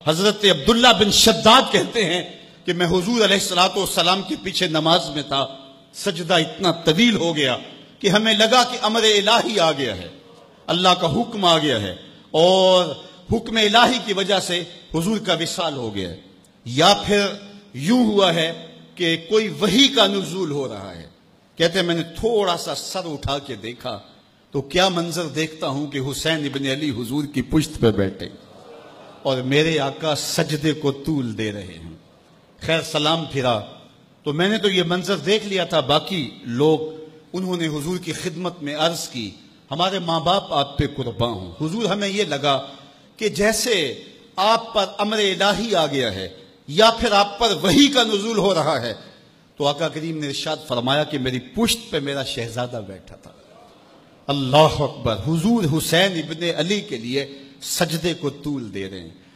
हजरत अब्दुल्ला बिन शद्दाद कहते हैं कि मैं हुजूर अलैहिस्सलाम के पीछे नमाज में था। सजदा इतना तवील हो गया कि हमें लगा कि अमर इलाही आ गया है, अल्लाह का हुक्म आ गया है और हुक्म इलाही की वजह से हुजूर का विसाल हो गया है। या फिर यूं हुआ है कि कोई वही का नुज़ूल हो रहा है। कहते हैं मैंने थोड़ा सा सर उठा के देखा तो क्या मंजर देखता हूं कि हुसैन इब्न अली हुजूर की पुश्त पर बैठे और मेरे आका सजदे को तूल दे रहे हैं। खैर सलाम फिरा तो मैंने तो ये मंजर देख लिया था। बाकी लोग उन्होंने हुजूर की खिदमत में अर्ज की, हमारे माँ बाप आप पे कुर्बान हों हुजूर, हमें यह लगा कि जैसे आप पर अमर इलाही आ गया है या फिर आप पर वही का नुज़ूल हो रहा है। तो आका करीम ने इरशाद फरमाया कि मेरी पुश्त पे मेरा शहजादा बैठा था। अल्लाह अकबर, हुजूर हुसैन इब्ने अली के लिए सजदे को तूल दे रहे हैं।